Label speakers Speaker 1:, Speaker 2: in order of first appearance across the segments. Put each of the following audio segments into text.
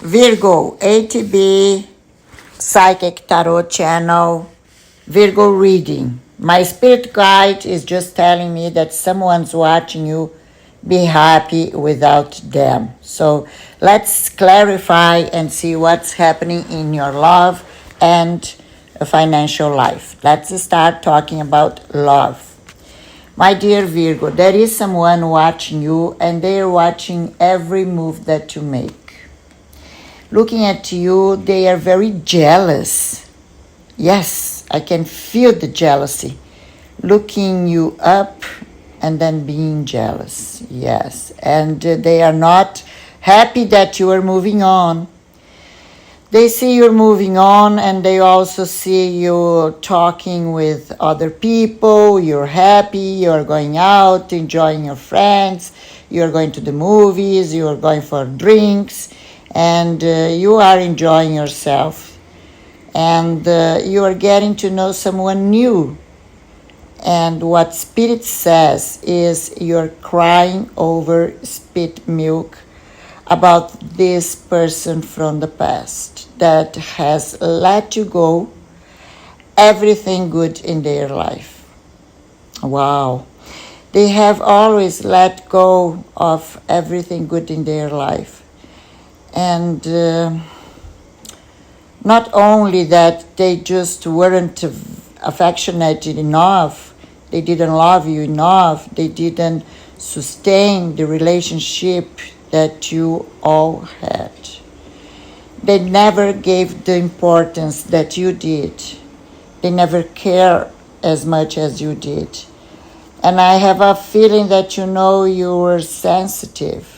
Speaker 1: Virgo, ATB, Psychic Tarot Channel, Virgo reading. My spirit guide is just telling me that someone's watching you. Be happy without them. So let's clarify and see what's happening in your love and financial life. Let's start talking about love. My dear Virgo, there is someone watching you and they're watching every move that you make. Looking at you, they are very jealous. Yes, I can feel the jealousy. Looking you up and then being jealous. Yes, and they are not happy that you are moving on. They see you're moving on and they also see you talking with other people. You're happy, you're going out, enjoying your friends, you're going to the movies, you're going for drinks, and you are enjoying yourself. And you are getting to know someone new. And what Spirit says is you're crying over spit milk about this person from the past that has let you go everything good in their life. Wow. They have always let go of everything good in their life. And not only that, they just weren't affectionate enough, they didn't love you enough, they didn't sustain the relationship that you all had. They never gave the importance that you did. They never cared as much as you did. And I have a feeling that you know you were sensitive.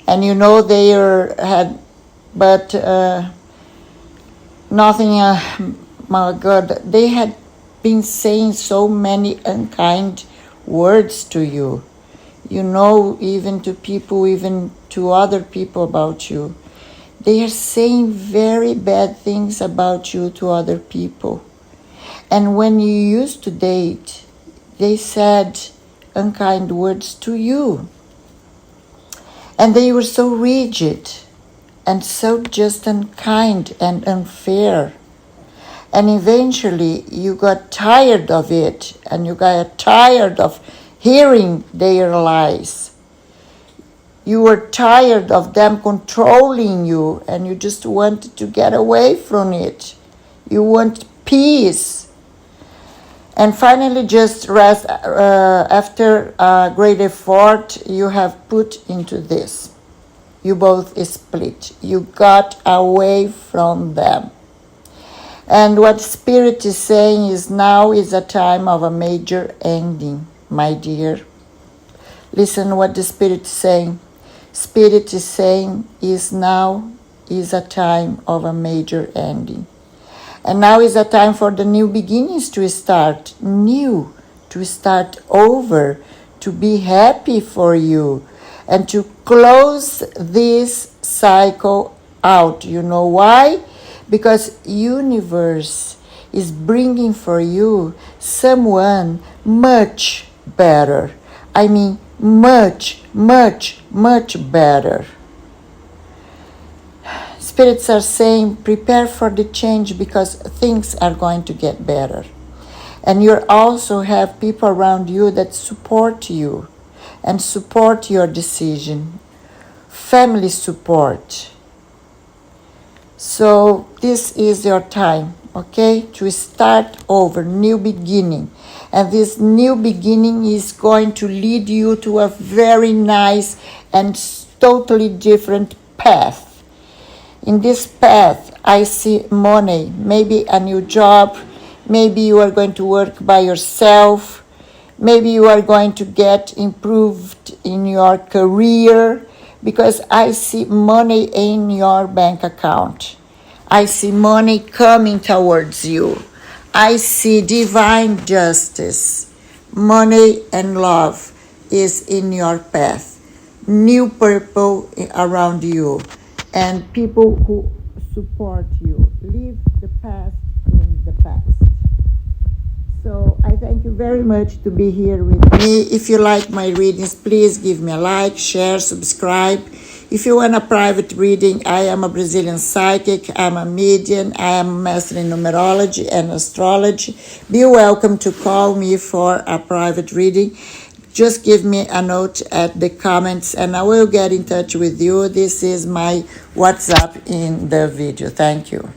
Speaker 1: And you know they had, but nothing, my God, they had been saying so many unkind words to you. You know, even to people, even to other people about you. They are saying very bad things about you to other people. And when you used to date, they said unkind words to you. And they were so rigid and so just unkind and unfair. And eventually you got tired of it and you got tired of hearing their lies. You were tired of them controlling you and you just wanted to get away from it. You want peace. And finally, just rest, after a great effort, you have put into this. You both split. You got away from them. And what Spirit is saying is now is a time of a major ending, my dear. Listen what the Spirit is saying. Spirit is saying is now is a time of a major ending. And now is a time for the new beginnings to start, new, to start over, to be happy for you, and to close this cycle out. You know why? Because universe is bringing for you someone much better. I mean, much, much, much better. Spirits are saying, prepare for the change because things are going to get better. And you also have people around you that support you and support your decision. Family support. So this is your time, okay, to start over, new beginning. And this new beginning is going to lead you to a very nice and totally different path. In this path, I see money, maybe a new job, maybe you are going to work by yourself, maybe you are going to get improved in your career, because I see money in your bank account. I see money coming towards you. I see divine justice. Money and love is in your path. New people around you. And people who support you. Leave the past in the past. So I thank you very much to be here with me. If you like my readings, please give me a like, share, subscribe. If you want a private reading, I am a Brazilian psychic, I'm a medium, I am a master in numerology and astrology. Be welcome to call me for a private reading. Just give me a note at the comments and I will get in touch with you. This is my WhatsApp in the video. Thank you.